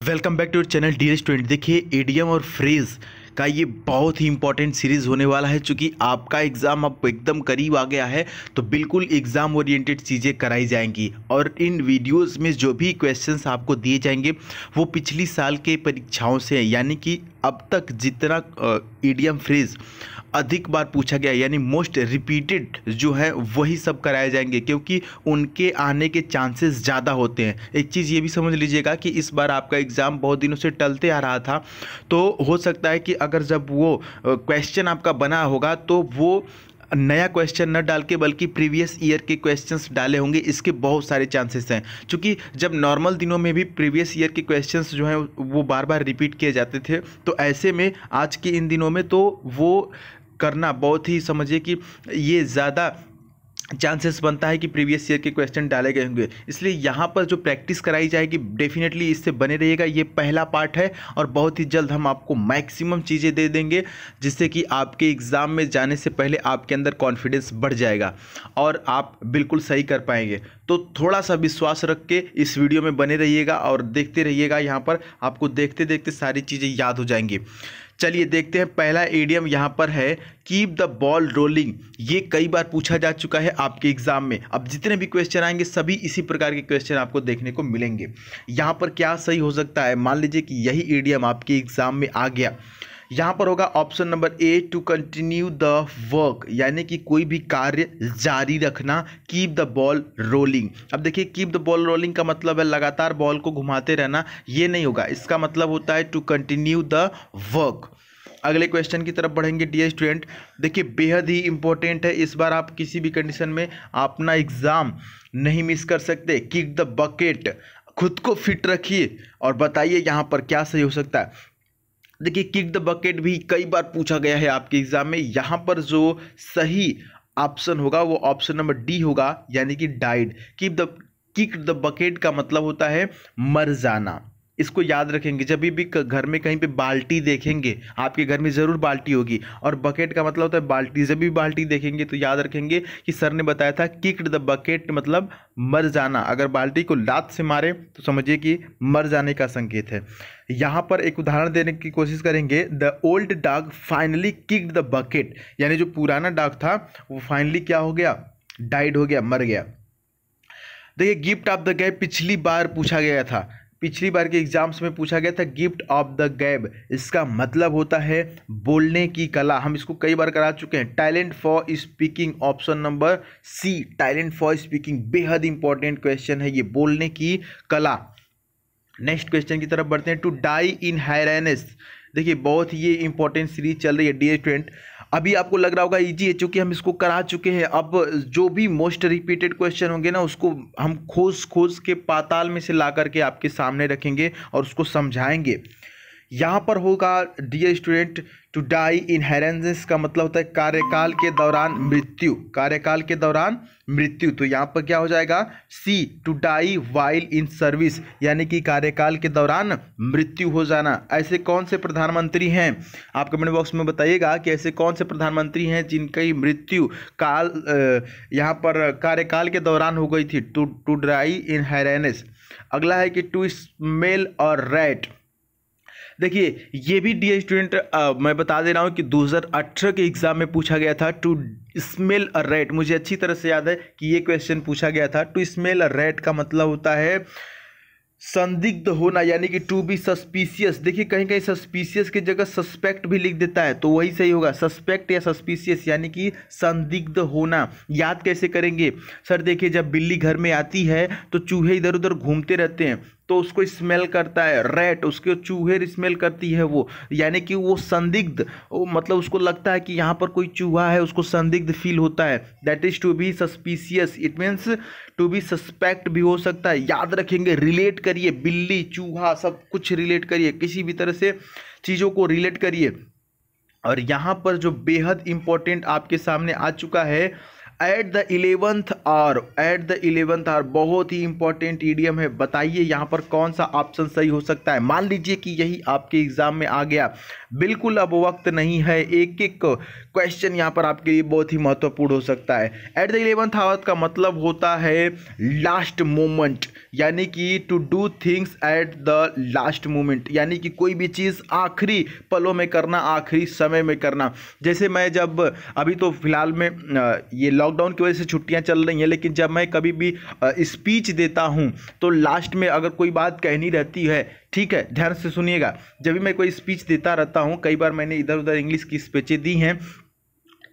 Welcome back to your channel dear student. देखिए ADM और phrase का ये बहुत ही इंपॉर्टेंट सीरीज़ होने वाला है। चूँकि आपका एग्ज़ाम अब एकदम करीब आ गया है तो बिल्कुल एग्ज़ाम ओरिएंटेड चीज़ें कराई जाएंगी और इन वीडियोस में जो भी क्वेश्चंस आपको दिए जाएंगे वो पिछली साल के परीक्षाओं से हैं, यानी कि अब तक जितना एडीएम फ्रेज अधिक बार पूछा गया यानी मोस्ट रिपीटेड जो है वही सब कराए जाएंगे, क्योंकि उनके आने के चांसेस ज़्यादा होते हैं। एक चीज़ ये भी समझ लीजिएगा कि इस बार आपका एग्ज़ाम बहुत दिनों से टलते आ रहा था, तो हो सकता है कि अगर जब वो क्वेश्चन आपका बना होगा तो वो नया क्वेश्चन न डाल के बल्कि प्रीवियस ईयर के क्वेश्चंस डाले होंगे। इसके बहुत सारे चांसेस हैं, क्योंकि जब नॉर्मल दिनों में भी प्रीवियस ईयर के क्वेश्चंस जो हैं वो बार बार रिपीट किए जाते थे, तो ऐसे में आज के इन दिनों में तो वो करना बहुत ही समझिए कि ये ज़्यादा चांसेस बनता है कि प्रीवियस ईयर के क्वेश्चन डाले गए होंगे। इसलिए यहाँ पर जो प्रैक्टिस कराई जाएगी डेफिनेटली इससे बने रहिएगा। ये पहला पार्ट है और बहुत ही जल्द हम आपको मैक्सिमम चीज़ें दे देंगे जिससे कि आपके एग्ज़ाम में जाने से पहले आपके अंदर कॉन्फिडेंस बढ़ जाएगा और आप बिल्कुल सही कर पाएंगे। तो थोड़ा सा विश्वास रख के इस वीडियो में बने रहिएगा और देखते रहिएगा। यहाँ पर आपको देखते देखते सारी चीज़ें याद हो जाएंगी। चलिए देखते हैं। पहला इडियम यहाँ पर है कीप द बॉल रोलिंग। ये कई बार पूछा जा चुका है आपके एग्जाम में। अब जितने भी क्वेश्चन आएंगे सभी इसी प्रकार के क्वेश्चन आपको देखने को मिलेंगे। यहाँ पर क्या सही हो सकता है, मान लीजिए कि यही इडियम आपके एग्जाम में आ गया। यहाँ पर होगा option number A, to continue the work, यानी कि कोई भी कार्य जारी रखना। Keep the ball rolling. अब देखिए कीप द बॉल रोलिंग का मतलब है लगातार बॉल को घुमाते रहना, ये नहीं होगा। इसका मतलब होता है टू कंटिन्यू द वर्क। अगले क्वेश्चन की तरफ बढ़ेंगे डियर स्टूडेंट। देखिए बेहद ही इंपॉर्टेंट है, इस बार आप किसी भी कंडीशन में अपना एग्जाम नहीं मिस कर सकते। किक द बकेट, खुद को फिट रखिए और बताइए यहाँ पर क्या सही हो सकता है। देखिए किक द बकेट भी कई बार पूछा गया है आपके एग्जाम में। यहाँ पर जो सही ऑप्शन होगा वो ऑप्शन नंबर डी होगा, यानी कि डाइड। किक द बकेट का मतलब होता है मर जाना। इसको याद रखेंगे। जब भी घर में कहीं पे बाल्टी देखेंगे, आपके घर में ज़रूर बाल्टी होगी, और बकेट का मतलब होता है बाल्टी। जब भी बाल्टी देखेंगे तो याद रखेंगे कि सर ने बताया था किक्ड द बकेट मतलब मर जाना। अगर बाल्टी को लात से मारे तो समझिए कि मर जाने का संकेत है। यहाँ पर एक उदाहरण देने की कोशिश करेंगे। The old dog finally kicked the bucket, यानी जो पुराना डॉग था वो फाइनली क्या हो गया, डाइड हो गया, मर गया। देखिए गिफ्ट ऑफ द गैब पिछली बार पूछा गया था, पिछली बार के एग्जाम्स में पूछा गया था गिफ्ट ऑफ द गैब। इसका मतलब होता है बोलने की कला। हम इसको कई बार करा चुके हैं। Talent for speaking, option number C, talent for speaking. बेहद इंपॉर्टेंट क्वेश्चन है ये, बोलने की कला। नेक्स्ट क्वेश्चन की तरफ बढ़ते हैं। टू डाई इन हैरेनेस। देखिए बहुत ही ये इंपॉर्टेंट सीरीज चल रही है डियर स्टूडेंट। अभी आपको लग रहा होगा इजी है, चूंकि हम इसको करा चुके हैं। अब जो भी मोस्ट रिपीटेड क्वेश्चन होंगे ना उसको हम खोज के पाताल में से ला करके आपके सामने रखेंगे और उसको समझाएंगे। यहाँ पर होगा डियर स्टूडेंट टू डाई इन हैरेनेस का मतलब होता है कार्यकाल के दौरान मृत्यु, कार्यकाल के दौरान मृत्यु। तो यहाँ पर क्या हो जाएगा, C, to die while in service, यानी कि कार्यकाल के दौरान मृत्यु हो जाना। ऐसे कौन से प्रधानमंत्री हैं, आप कमेंट बॉक्स में बताइएगा कि ऐसे कौन से प्रधानमंत्री हैं जिनकी मृत्यु काल यहाँ पर कार्यकाल के दौरान हो गई थी। टू डाई इन हैरेनेस। अगला है कि टू स्मेल और रैट। देखिए ये भी डियर स्टूडेंट मैं बता दे रहा हूँ कि 2018 के एग्जाम में पूछा गया था। टू स्मेल अ रैट, मुझे अच्छी तरह से याद है कि ये क्वेश्चन पूछा गया था। टू स्मेल अ रैट का मतलब होता है संदिग्ध होना, यानी कि टू बी सस्पिशियस। देखिए कहीं कहीं सस्पिशियस की जगह सस्पेक्ट भी लिख देता है, तो वही सही होगा, सस्पेक्ट या सस्पिशियस, यानी कि संदिग्ध होना। याद कैसे करेंगे सर, देखिए जब बिल्ली घर में आती है तो चूहे इधर उधर घूमते रहते हैं तो उसको स्मेल करता है रैट, उसके चूहे स्मेल करती है वो, यानी कि वो संदिग्ध, मतलब उसको लगता है कि यहाँ पर कोई चूहा है, उसको संदिग्ध फील होता है। That is to be suspicious. It means to be suspect भी हो सकता है। याद रखेंगे, रिलेट करिए, बिल्ली चूहा सब कुछ रिलेट करिए, किसी भी तरह से चीज़ों को रिलेट करिए। और यहाँ पर जो बेहद इंपॉर्टेंट आपके सामने आ चुका है at the 11th hour, at the 11th hour बहुत ही इंपॉर्टेंट ईडियम है। बताइए यहाँ पर कौन सा ऑप्शन सही हो सकता है। मान लीजिए कि यही आपके एग्जाम में आ गया, बिल्कुल अब वक्त नहीं है, एक एक क्वेश्चन यहाँ पर आपके लिए बहुत ही महत्वपूर्ण हो सकता है। एट द 11th आवर का मतलब होता है लास्ट मोमेंट, यानी कि to do things at the last moment, यानी कि कोई भी चीज़ आखिरी पलों में करना, आखिरी समय में करना। जैसे मैं जब अभी तो फिलहाल में ये लॉकडाउन की वजह से छुट्टियां चल रही हैं, लेकिन जब मैं कभी भी स्पीच देता हूं तो लास्ट में अगर कोई बात कहनी रहती है, ठीक है ध्यान से सुनिएगा, जब भी मैं कोई स्पीच देता रहता हूं, कई बार मैंने इधर उधर इंग्लिश की स्पीचें दी हैं,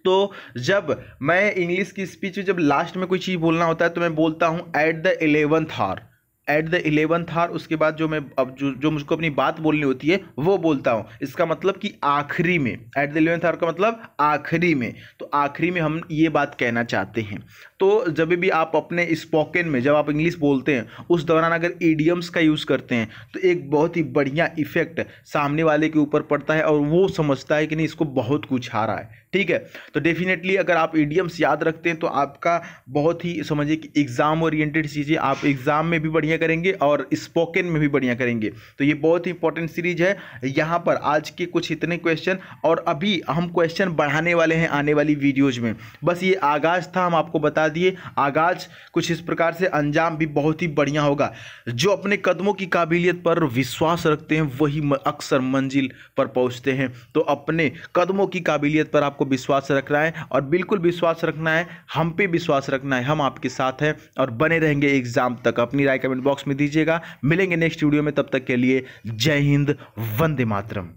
तो जब मैं इंग्लिश की स्पीच में जब लास्ट में कोई चीज़ बोलना होता है तो मैं बोलता हूं at the 11th hour, at the 11th hour. उसके बाद जो मैं अब जो मुझको अपनी बात बोलनी होती है वो बोलता हूँ। इसका मतलब कि आखिरी में, एट द 11th आवर का मतलब आखिरी में, तो आखिरी में हम ये बात कहना चाहते हैं। तो जब भी आप अपने स्पोकन में जब आप इंग्लिश बोलते हैं उस दौरान अगर ईडियम्स का यूज़ करते हैं तो एक बहुत ही बढ़िया इफेक्ट सामने वाले के ऊपर पड़ता है और वो समझता है कि नहीं इसको बहुत कुछ आ रहा है, ठीक है। तो डेफिनेटली अगर आप ईडियम्स याद रखते हैं तो आपका बहुत ही समझिए कि एग्जाम ओरिएंटेड चीज़ें आप एग्जाम में भी बढ़िया करेंगे और स्पोकन में भी बढ़िया करेंगे। तो ये बहुत ही इंपॉर्टेंट सीरीज है। यहाँ पर आज के कुछ इतने क्वेश्चन और अभी हम क्वेश्चन बढ़ाने वाले हैं आने वाली वीडियोज में। बस ये आगाज था, हम आपको बता दिए आगाज कुछ इस प्रकार से, अंजाम भी बहुत ही बढ़िया होगा। जो अपने कदमों की काबिलियत पर विश्वास रखते हैं वही अक्सर मंजिल पर पहुंचते हैं। तो अपने कदमों की काबिलियत पर आपको विश्वास रखना है और बिल्कुल विश्वास रखना है, हम पे विश्वास रखना है, हम आपके साथ हैं और बने रहेंगे एग्जाम तक। अपनी राय कमेंट बॉक्स में दीजिएगा। मिलेंगे नेक्स्ट वीडियो में, तब तक के लिए जय हिंद, वंदे मातरम।